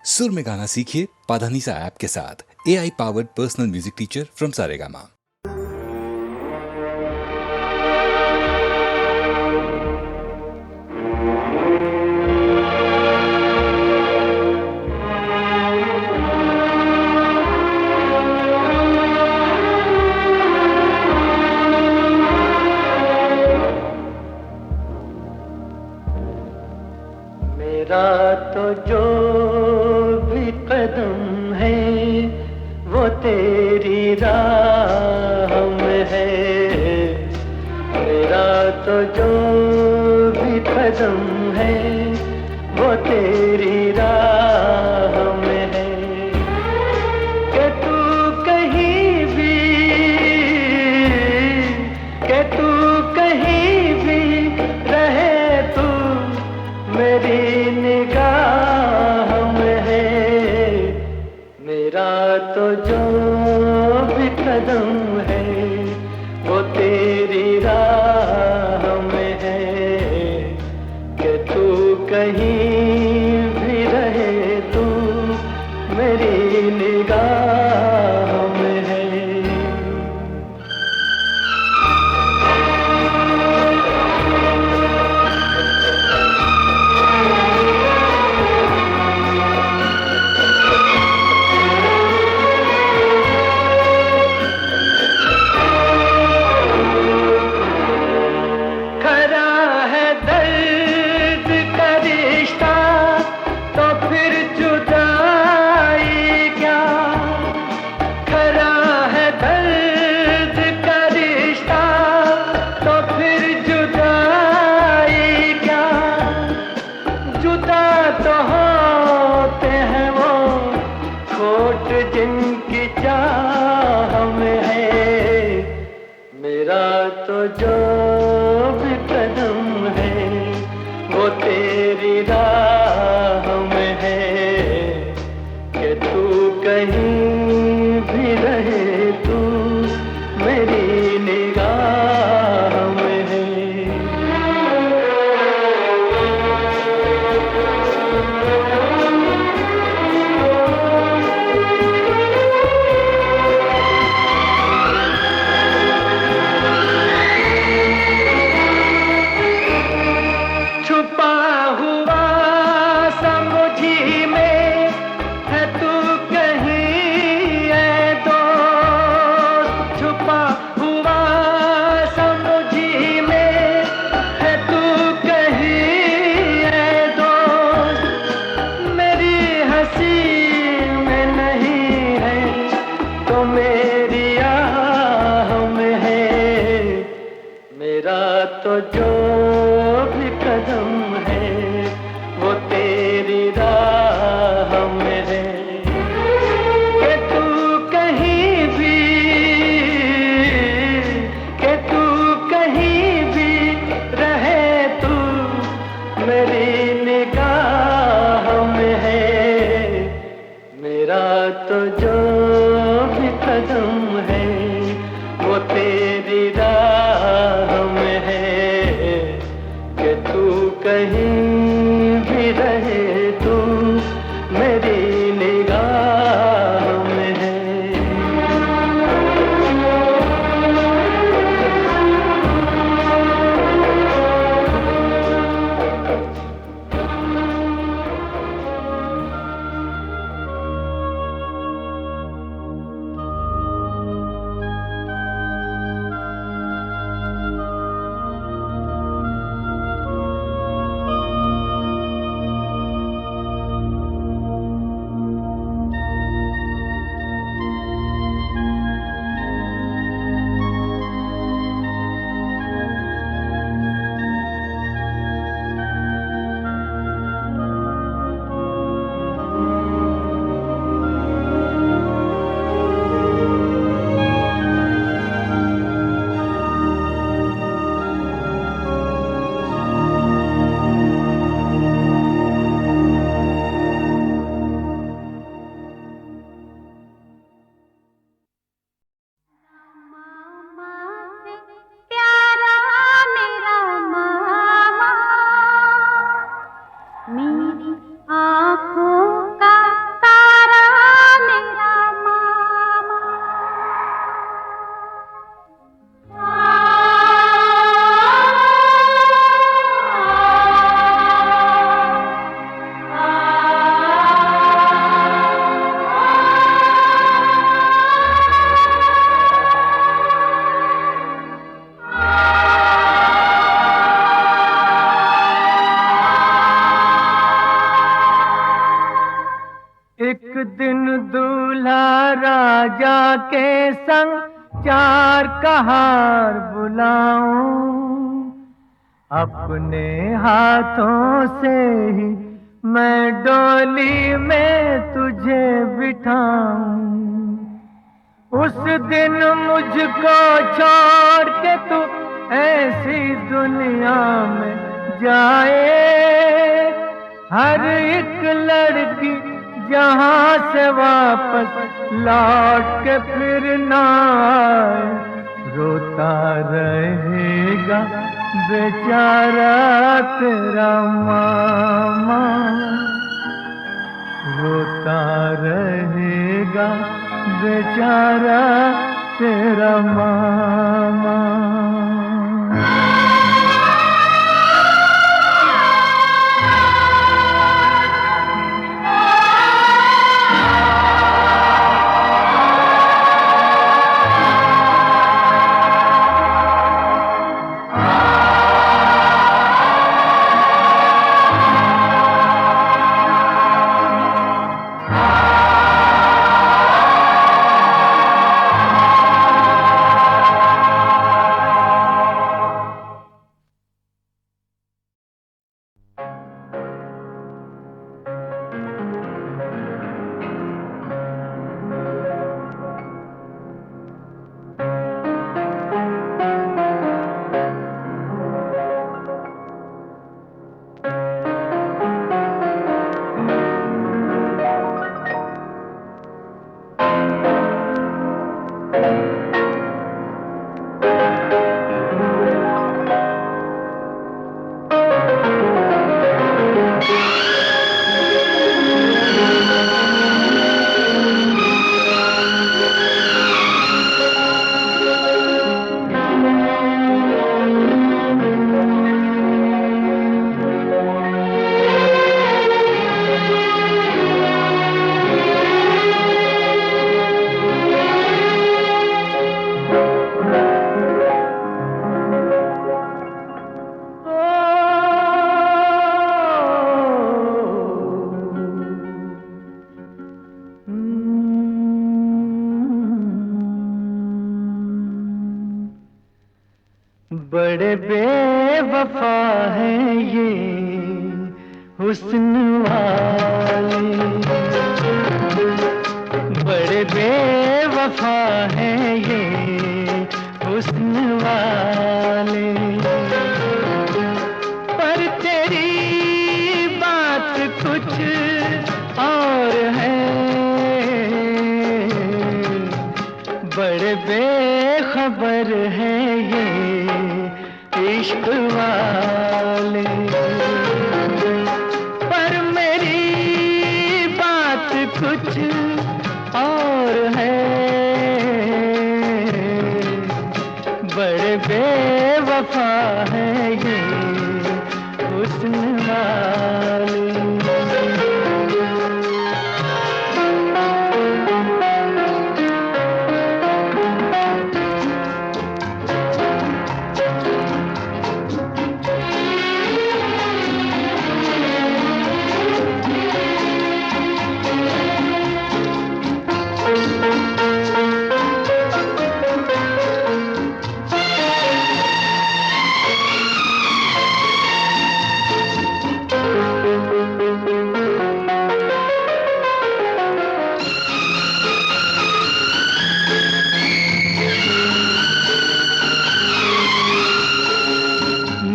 सुर में गाना सीखिए पाधानीसा ऐप के साथ। AI powered personal music teacher from Saregama. मेरा तो जो भी कदम है वो तेरी राह में है। मेरा तो जो भी कदम है वो तेरी राह में है। कि तू कहीं भी, कि तू कहीं भी रहे, तू मेरी निगाह में है। मेरा तो जो भी कदम है वो तेरी राह में है। कि तू कहीं भी रहे, तू मेरी निगाह में है। जिनकी चाह में है। मेरा तो जो भी कदम है वो तेरी राह में है। कि तू कहीं भी रहे, तू मेरी निगाह में है। तो जो भी कदम है वो तेरी राह में है। कि तू कहीं भी, कि तू कहीं भी रहे, तू मेरी निगाह में है। मेरा तो जो भी कदम है वो तेरी राह में है। कि तू कहीं भी रहे, तू मेरी निगाह में है। एक दिन दूल्हा राजा के संग चार कहार बुलाऊं, अपने हाथों से ही मैं डोली में तुझे बिठाऊं। उस दिन मुझको छोड़ के तू ऐसी दुनिया में जाए, हर एक लड़की जहां से वापस लौट के फिर ना आए, रोता रहेगा बेचारा तेरा मामा, रोता रहेगा बेचारा तेरा मामा। बड़े बेवफा हैं ये हुस्न वाले, बड़े बेवफा हैं ये हुस्न वाले, पर तेरी बात कुछ और है, बड़े बेखबर हैं ये इश्क वाले, पर मेरी बात कुछ और है, बड़े बेवफा है ये हुस्न वाले।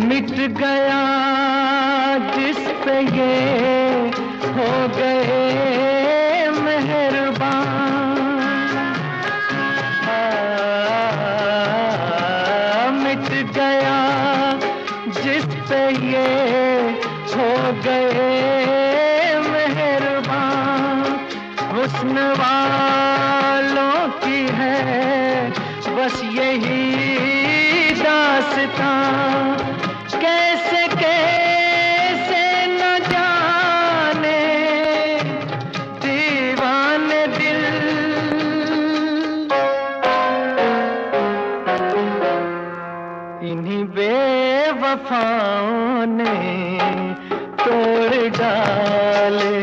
मिट गया जिस पे ये हो गए मेहरबान, मिट गया जिस पे ये हो गए मेहरबान, हुस्न वालों की है बस यही दास्तां, कैसे कैसे न जाने दीवाने दिल, इन्हीं बेवफाओं ने तोड़ डाले,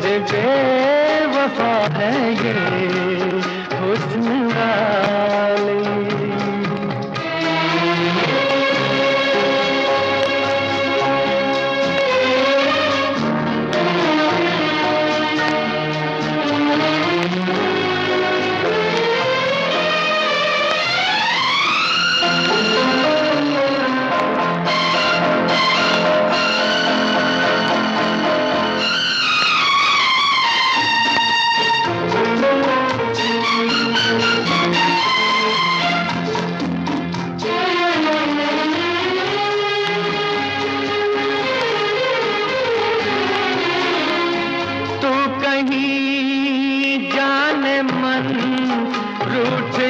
बड़े बेवफा है ये हुस्न वाले।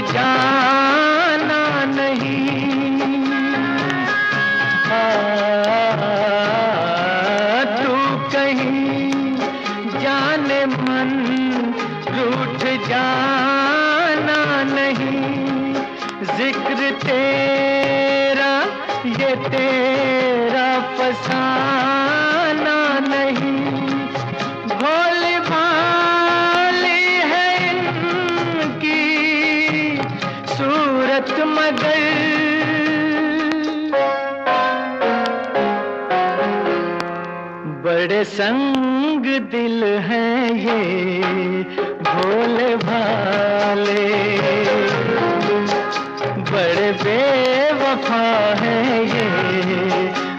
जाना नहीं तू कहीं जाने मन रूठ जाना नहीं। जिक्र तेरा ये तेरा फसाना नहीं। भोली भाली है इनकी सूरत मगर बड़े संग दिल हैं ये भोले भाले। बड़े बेवफा हैं ये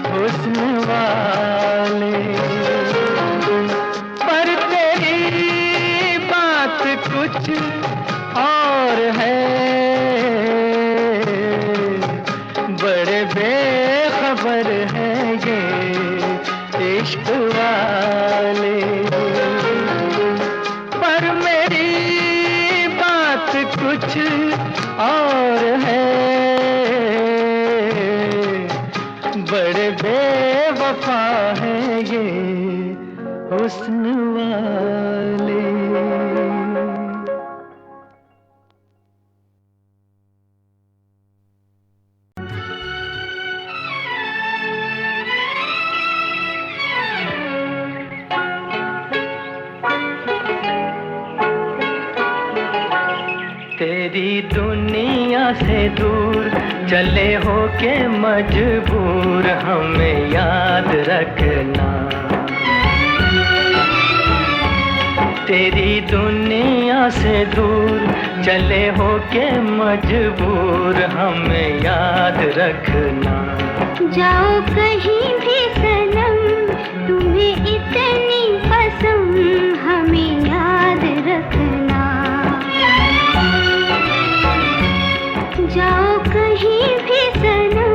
हुस्न वाले। पर तेरी बात कुछ और है। बड़े बेखबर हैं ये इश्क वाले। पर मेरी बात कुछ और है। बड़े बेवफा हैं ये हुस्न वाले। तेरी दुनिया से दूर चले हो के मजबूर हमें याद रखना। तेरी दुनिया से दूर चले हो के मजबूर हमें याद रखना। जाओ कहीं भी सनम तुम्हें इतनी पसंद हमें याद रखना। जाओ कहीं भी सनम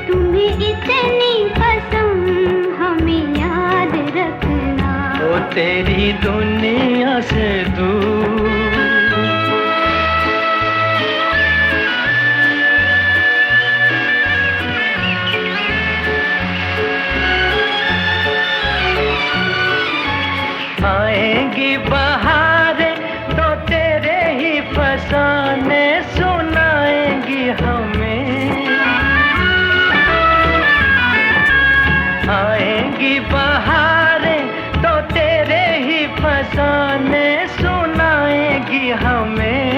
तुम्हें इतनी पसंद हमें याद रखना। ओ तेरी दुनिया से दूर आएंगी बहारें तो तेरे ही फसाने सुनाएंगी हमें। आएंगी बहारें तो तेरे ही फसाने सुनाएंगी हमें।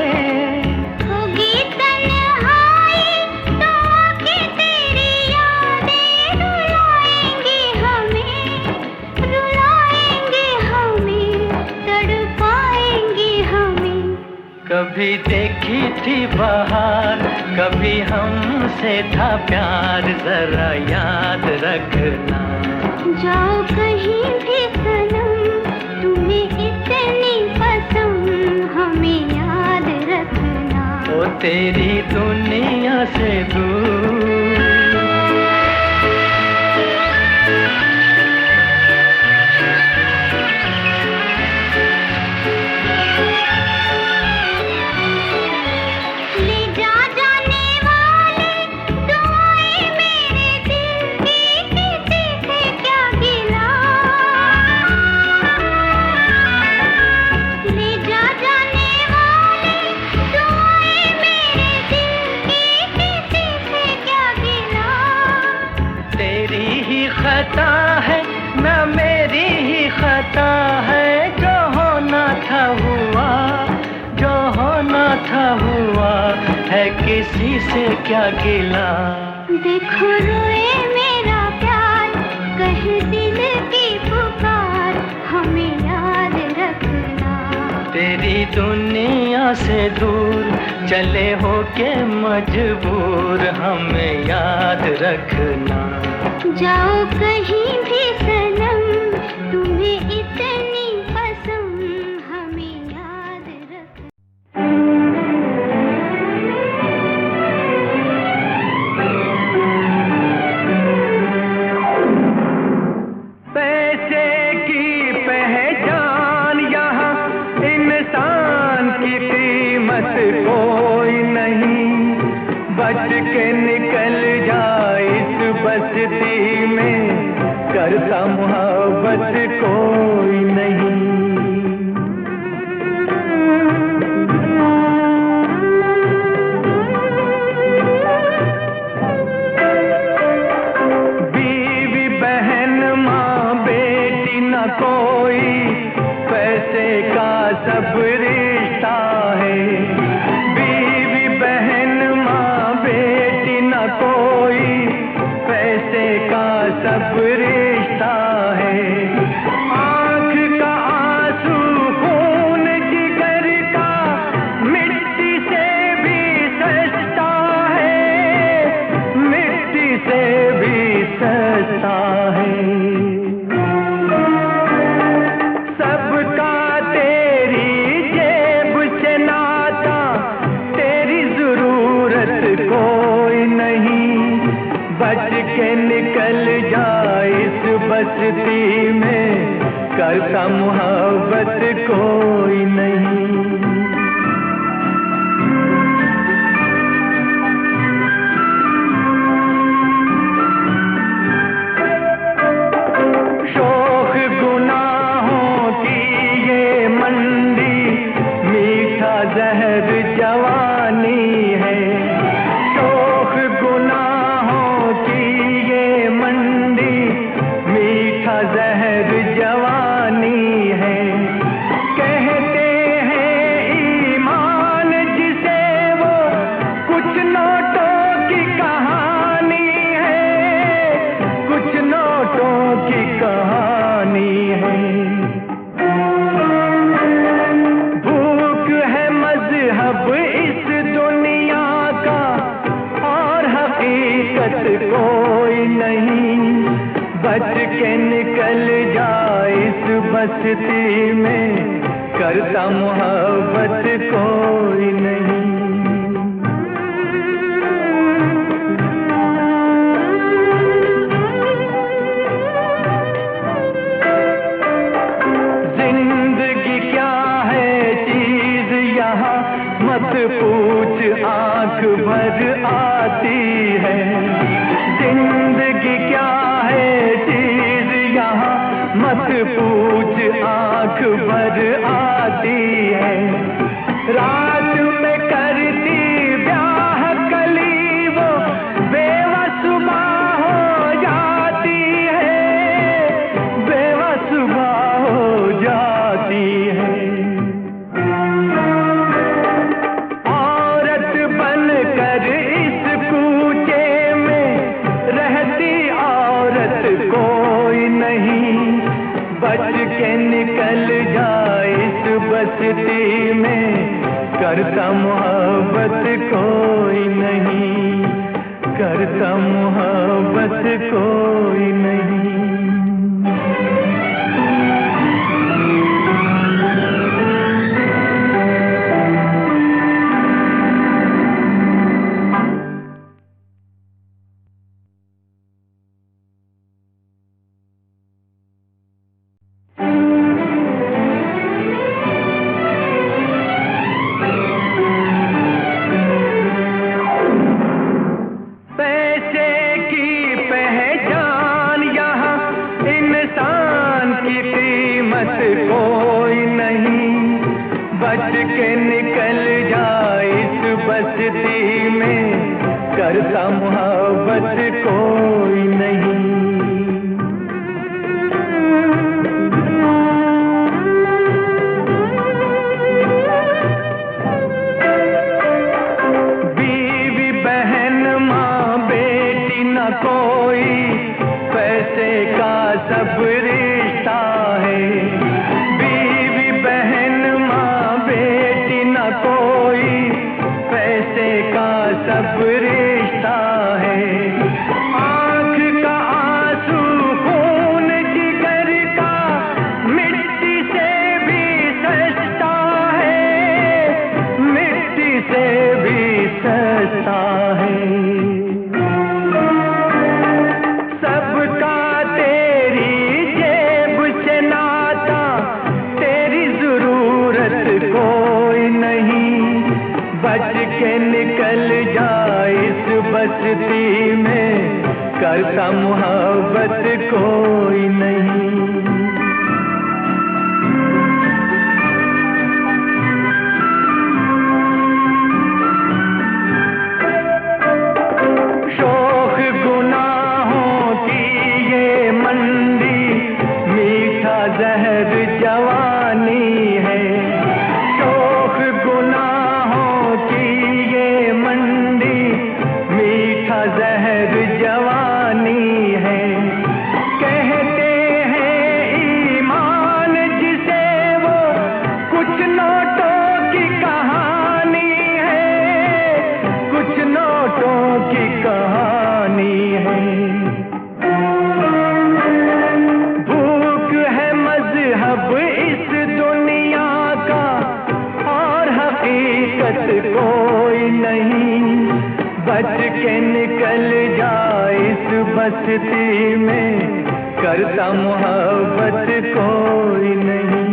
होगी तन्हाई तो आके तेरी यादें रुलाएंगी हमें। रुलाएंगी हमें तड़पाएंगी हमें। कभी देखी थी बहार कभी हमसे था प्यार जरा याद रखना। जाओ कहीं भी सनम तुम्हें इतनी पसंद हमें याद रखना। ओ तेरी दुनिया से दूर खता है न मेरी ही खता है। किसी से क्या गिला। देखो रोए मेरा प्यार, कहे दिल की पुकार, हमें याद रखना। तेरी दुनिया से दूर चले हो के मजबूर, हमें याद रखना। जाओ कहीं भी सनम, तुम्हें इतनी पसंद, हमें याद रखना। पैसे की पहचान यहाँ इंसान की कीमत कोई नहीं, बच के निकल जाए इस बस्ती में, करता मोहब्बत कोई नहीं। बीवी बहन माँ बेटी न कोई, पैसे का सब रिश्ता है। बीवी बहन माँ बेटी न कोई, पैसे का सब रिश्ता है। आँख का आंसू खून जिगर का मिट्टी से भी सस्ता है, मिट्टी से भी सस्ता है। सबका तेरी जेब से नाता, तेरी जरूरत कोई नहीं, बच के निकल जाए इस बस्ती में, करता मोहब्बत कोई नहीं। शौक गुनाहों की ये मंडी, मीठा जहर जवानी है। शौक गुनाहों की ये मंडी, मीठा जहर जवानी है। कहते हैं ईमान जिसे वो, कुछ नोटों की कहानी है, कुछ नोटों की कहानी है। भूख है मजहब इस दुनिया का, और हकीकत कोई नहीं, बच के निकल जाए इस बस्ती में, करता मोहब्बत कोई नहीं। जिंदगी क्या है चीज यहाँ मत पूछ, आंख भर आती है। जिंदगी क्या है चीज यहाँ मत पूछ, आंख भर आती है। रात में करती ब्याह कली वो, बेवसुबा हो जाती है, बेवसुबा हो जाती है। औरत बनकर इस कूचे में रहती औरत कोई नहीं, बच के निकल जाए इस बस्ती में, करता मोहब्बत कोई नहीं, करता मोहब्बत कोई नहीं। पैसे की पहचान यहाँ इंसान की कीमत कोई नहीं, बच के निकल जाए इस बस्ती में, करता मोहब्बत कोई नहीं। के निकल जाए इस बस्ती में, करता मोहब्बत कोई नहीं। शौक गुनाहों की ये मंडी, मीठा जहर जवानी है। शौक गुनाहों की ये मंडी, मीठा जहर जवानी है। कहते हैं ईमान जिसे वो, कुछ नोटों की कहानी है, कुछ नोटों की कहानी है। भूख है मजहब इस दुनिया का, और हकीकत कोई नहीं। बच के निकल जाए इस बस्ती में, करता मोहब्बत कोई नहीं।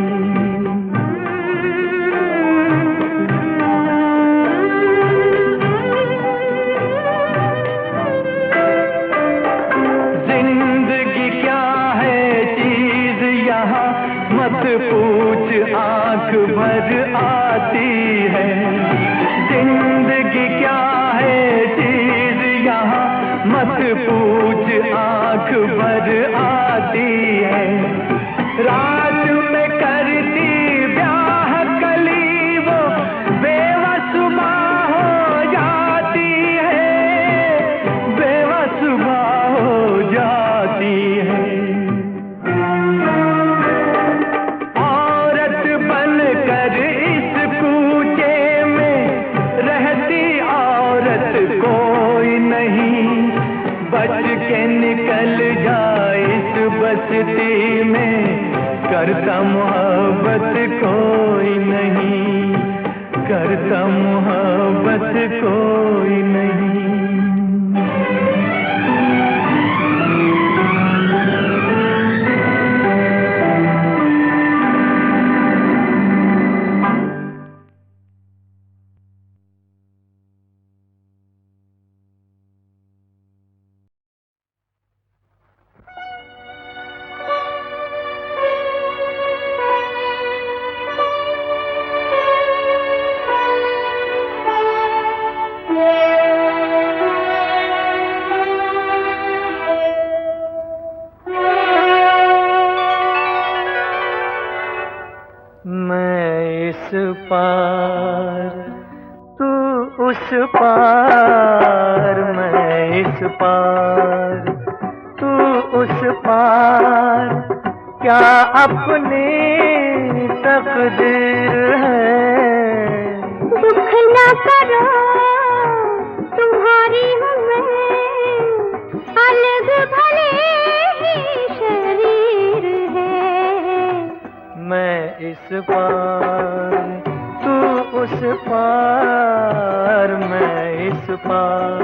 जिंदगी क्या है चीज यहाँ, मत पूछ आंख भर आती है। जिंदगी क्या है चीज यहाँ, मत पूछ आंख भर आती है। रात में करती ब्याह कली वो, बेवसुबा हो जाती है, बेवसुबा हो जाती है। औरत बनकर इस कूचे में, रहती औरत कोई नहीं। बच के निकल जाए इस बस्ती में, करता मोहब्बत कोई नहीं, करता मोहब्बत कोई नहीं। पार तू उस पार, मैं इस पार तू उस पार, क्या अपनी तकदीर है। दुख न करो तुम्हारी हूँ मैं, अलग भले ही शरीर है। मैं इस पार तू उस पार, मैं इस पार।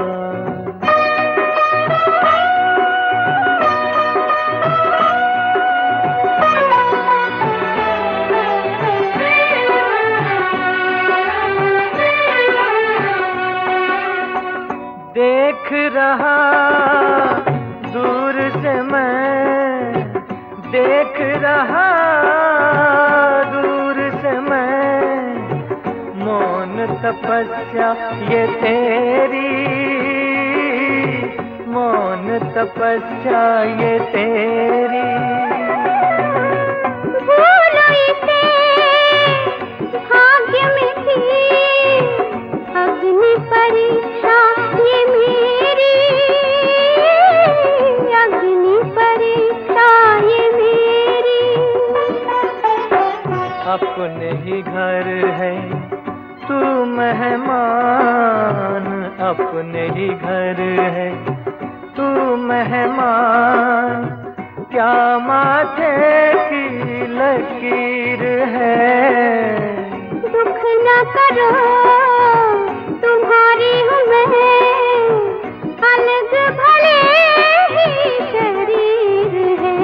देख रहा दूर से मैं, देख रहा दूर से मैं, मौन तपस्या ये तेरी, मौन तपस्या ये तेरी। भूलो इसे भाग्य में थी अग्नि परीक्षा ये मेरी, अग्नि परीक्षा ये मेरी। अपने ही घर है तू मेहमान, अपने ही घर है तू मेहमान, क्या माथे की लकीर है। दुख न करो तुम्हारी हूँ मैं, अलग भले ही शरीर है।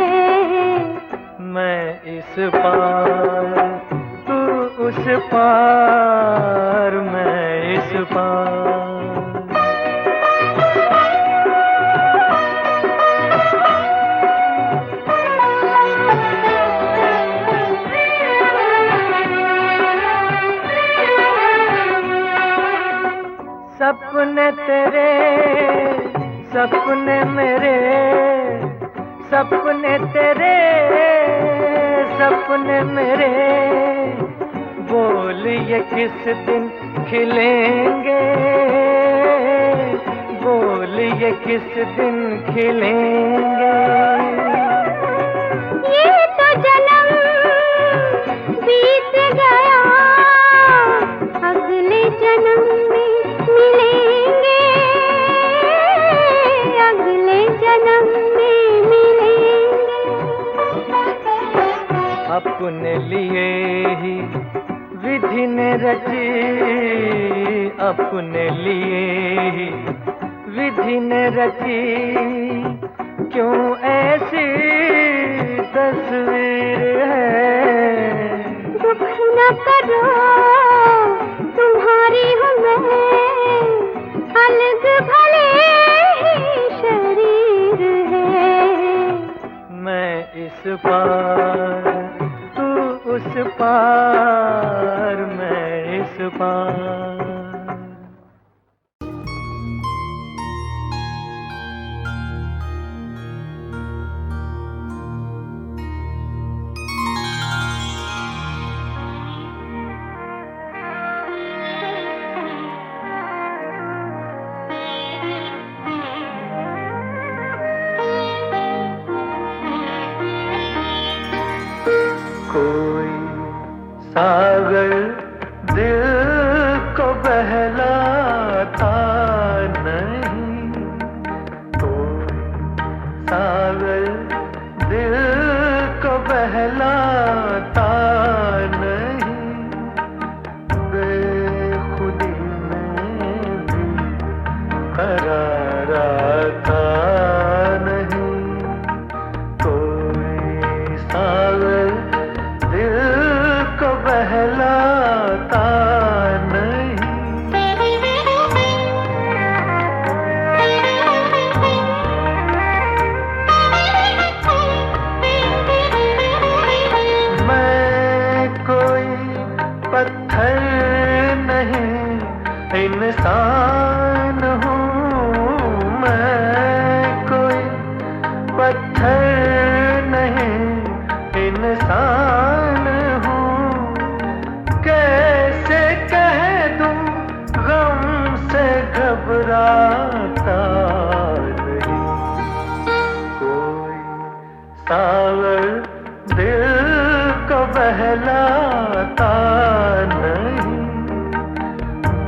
मैं इस पार तू उस पार, मैं इस पार। सपने तेरे सपने मेरे, सपने तेरे सपने मेरे, बोल ये किस दिन खिलेंगे, बोल ये किस दिन खिलेंगे। ये तो जन्म बीत गया, अगले जन्म में मिलेंगे, अगले जन्म में मिलेंगे। अपने लिए ही विधि ने रची, अपने लिए ही विधि ने रची, क्यों ऐसी तस्वीर है। दुख न करो तुम्हारी हूँ मैं, अलग भले ही शरीर है। मैं इस पार तू उस पार, मैं इस पार। कोई सागर दिल को बहलाता नहीं, कोई सागर दिल को बहलाता नहीं, बेखुदी में भी करार आता नहीं। कोई सागर दिल को बहलाता नहीं। मैं कोई पत्थर नहीं, इंसान हूँ। मैं कोई पत्थर नहीं, इंसान हूँ। कैसे कह दूँ गम से घबराता नहीं। कोई सागर दिल को बहलाता नहीं,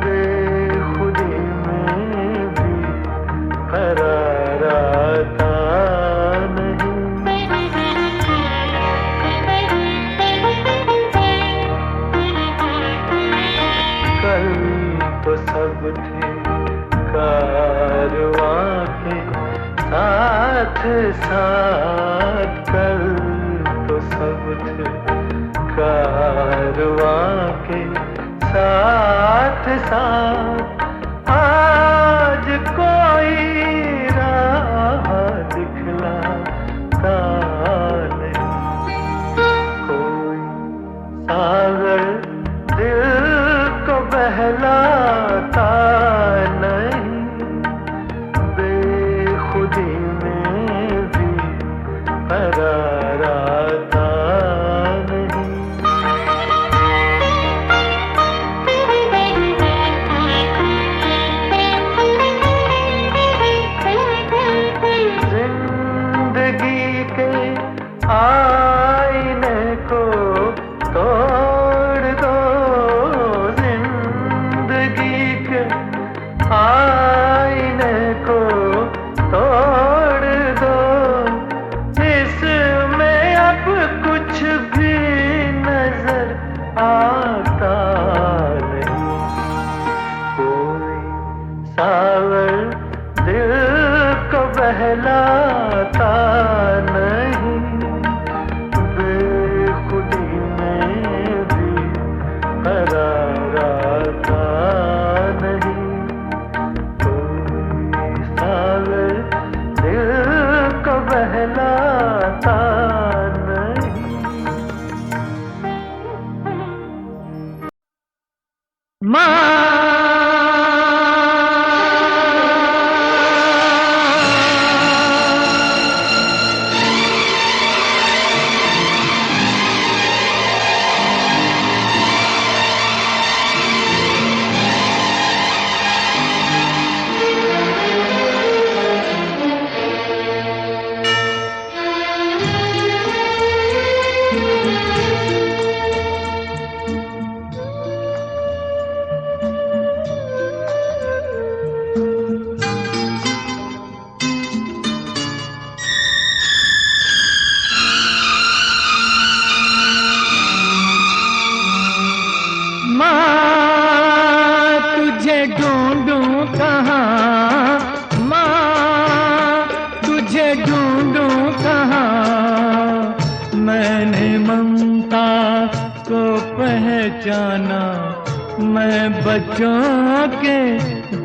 बेखुदी में भी करार आता नहीं। कल तो सब थे कारवां के साथ साथ, कल तो सब थे कारवां के साथ साथ। आज कोई राह दिखलाता नहीं। कोई सागर दिल को बहलाता नहीं, बेखुदी में भी करार आता नहीं। ममता को पहचाना, मैं बच्चों के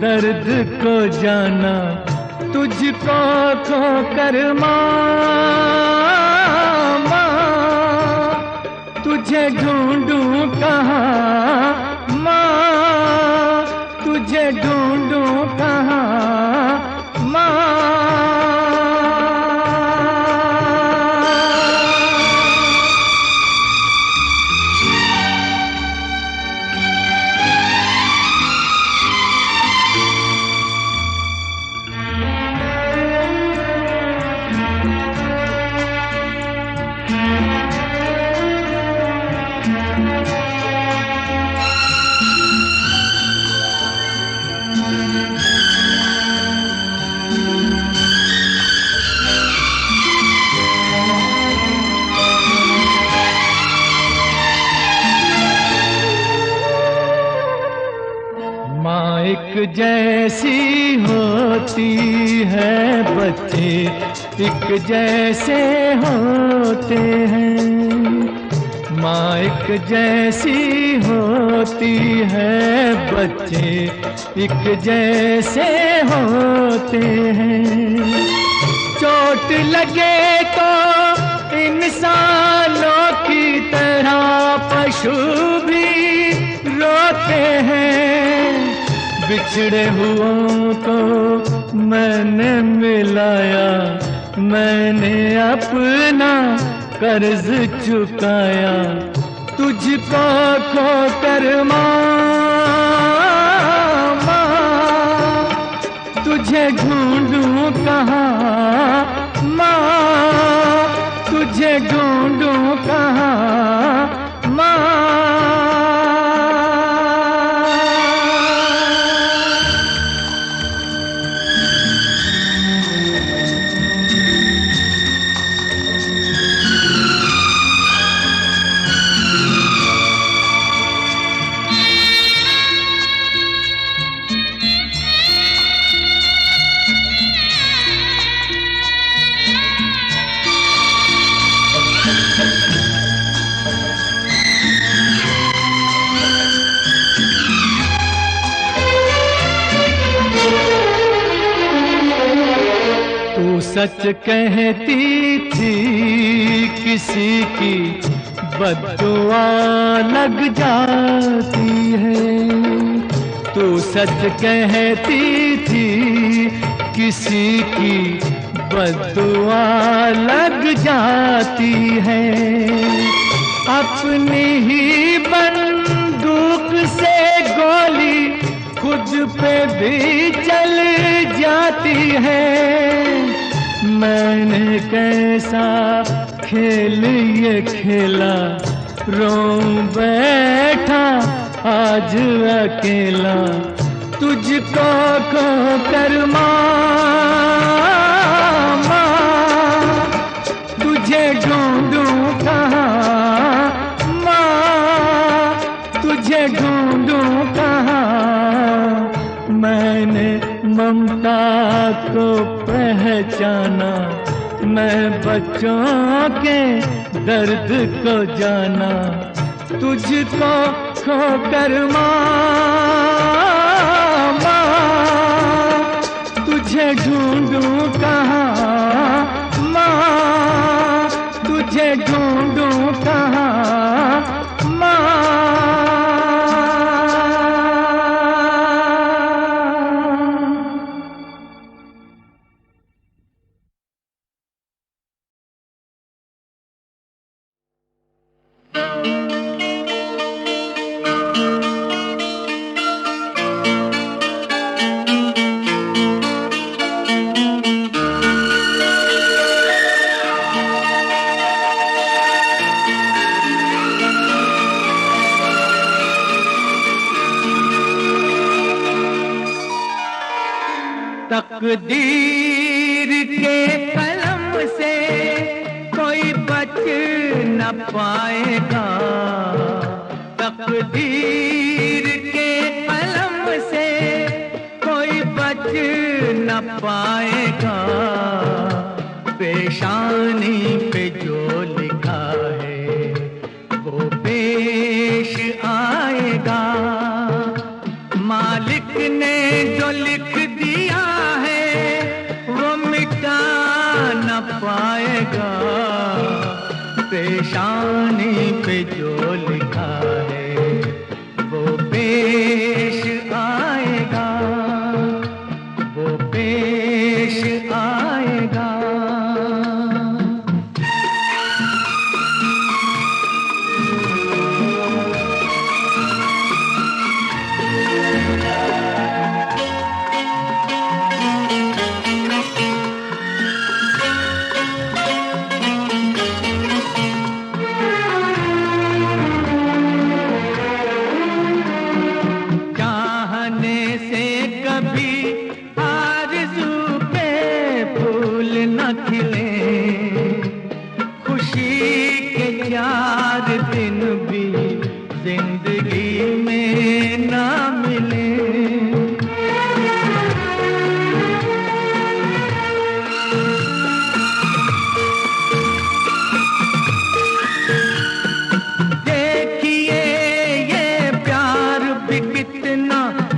दर्द को जाना, तुझको खो कर माँ, तुझे ढूंढूं कहाँ माँ, तुझे ढूंढूं कहाँ माँ। एक जैसी होती है बच्चे एक जैसे होते हैं, माँ एक जैसी होती है बच्चे एक जैसे होते हैं। चोट लगे तो इंसानों की तरह पशु भी रोते हैं, बिछड़े हुओं को मैंने मिलाया, मैंने अपना कर्ज चुकाया, तुझको खो कर माँ, तुझे ढूंढूं कहाँ माँ, तुझे ढूंढूं कहाँ माँ। सच कहती थी किसी की बद्दुआ लग जाती है, तू सच कहती थी किसी की बद्दुआ लग जाती है, अपनी ही बंदूक से गोली खुद पे भी चल जाती है। मैंने कैसा खेल ये खेला, रो बैठा आज अकेला, तुझको खो कर माँ, तुझे ढूंढूं कहाँ माँ, तुझे ढूंढूं कहाँ। मैंने ममता को पहचाना, मैं बच्चों के दर्द को जाना, तुझको खो कर माँ, तुझे ढूंढूं कहाँ माँ, तुझे ढूंढूं कहाँ माँ। तकदीर के कलम से कोई बच न पाएगा, तकदीर के कलम से कोई बच न पाएगा, पेशानी पे जो लिखा है पे जो लिखा है वो पेश आएगा, वो पेश आएगा।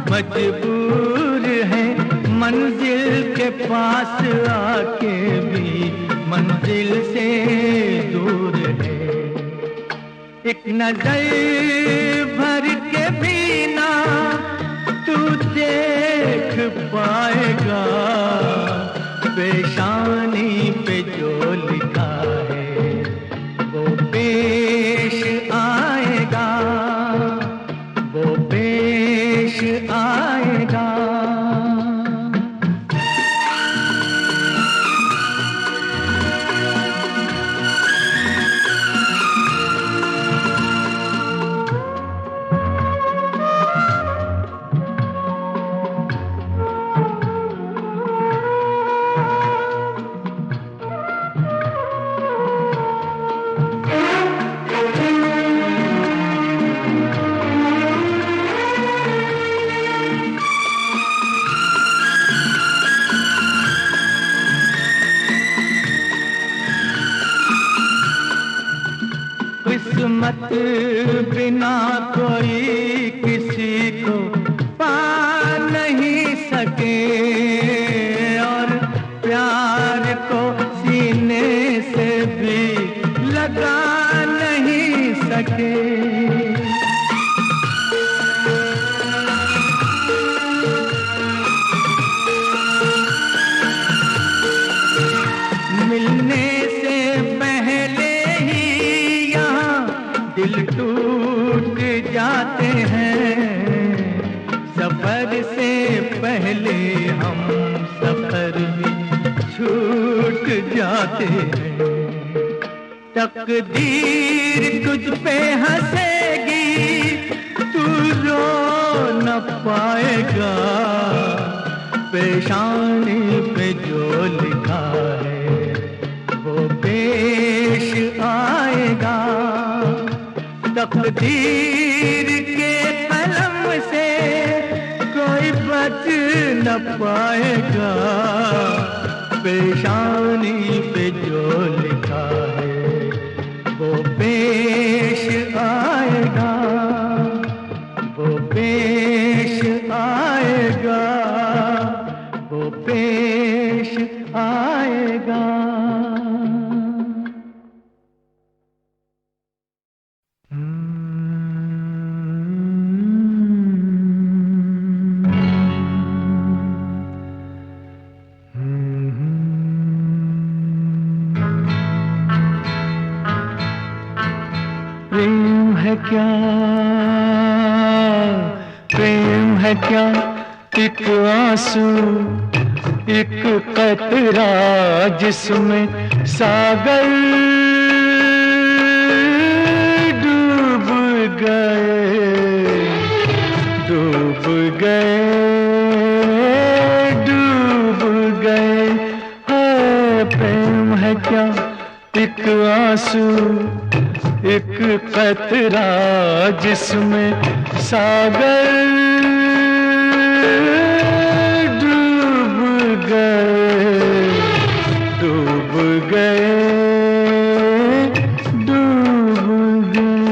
मजबूर है मंजिल के पास आके भी मंजिल से दूर है। एक नजर भर के भी ना तू देख पाएगा, पेशानी पे जो लिखा है वो पेश आएगा, वो पेश आएगा। किस्मत बिना कोई किसी को पा नहीं सके और प्यार को सीने से भी लगा नहीं सके। मिलने से पहले दिल टूट जाते हैं, सफर से पहले हम सफर भी छूट जाते हैं। तकदीर तुझ पे हंसेगी, तू रो न पाएगा, पेशानी पे जो लिखा है वो पेश आएगा। तकदीर के कलम से कोई बच न पाएगा, पेशानी पे जो लिखा है वो पेश आएगा, वो पेश आएगा, वो पेश आएगा। प्रेम है क्या, प्रेम है क्या, एक आंसू एक कतरा जिसमें सागर डूब गए, डूब गए, डूब गए। है प्रेम है क्या, एक आंसू एक कतरा जिसमें सागर डूब गए, डूब गए, डूब गए।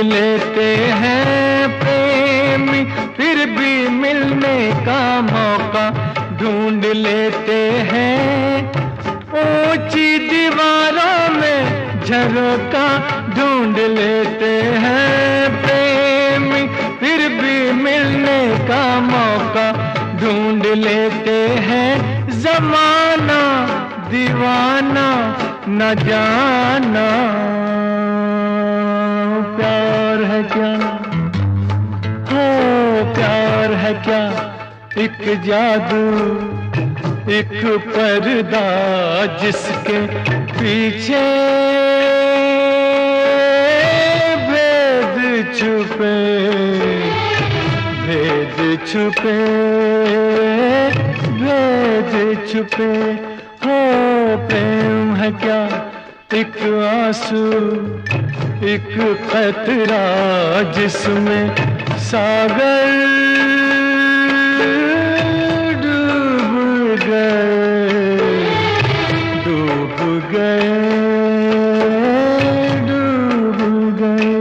लेते हैं प्रेमी, फिर भी मिलने का मौका ढूंढ लेते हैं। ऊंची दीवारों में झरोका ढूंढ लेते हैं प्रेमी, फिर भी मिलने का मौका ढूंढ लेते हैं। जमाना दीवाना न जाना, प्यार है क्या, हो प्यार है क्या, एक जादू एक पर्दा जिसके पीछे भेद छुपे, भेद छुपे, भेद छुपे। हो प्रेम है क्या, एक आंसू एक कतरा जिसमें सागर डूब गए, डूब गए, डूब गए।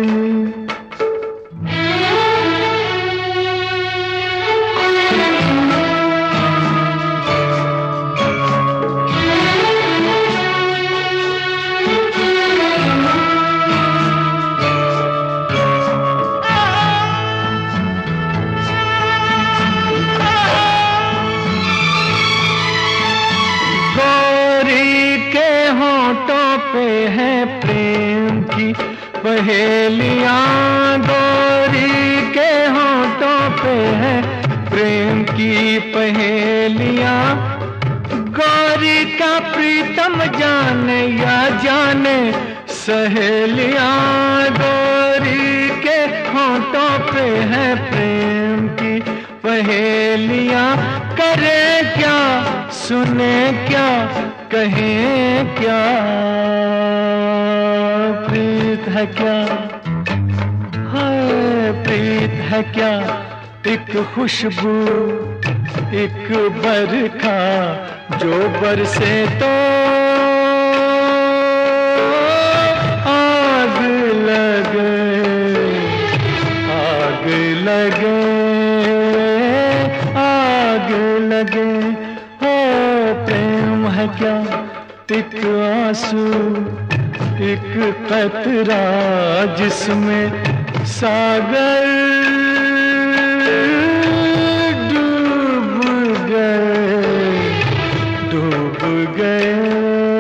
पे है प्रेम की पहेलियां, गोरी के होठों पे है प्रेम की पहेलियां। गोरी का प्रीतम जाने या जाने सहेलियां, गोरी के होठों पे है प्रेम की पहेलियां। करे क्या, सुने क्या, कहें क्या, प्रीत है क्या, हाय प्रीत है क्या, एक खुशबू एक बरखा जो बरसे तो आग लगे, आग लगे, आग लगे। हो प्रेम है क्या, एक आंसू एक कतरा जिसमें सागर डूब गए, डूब गए।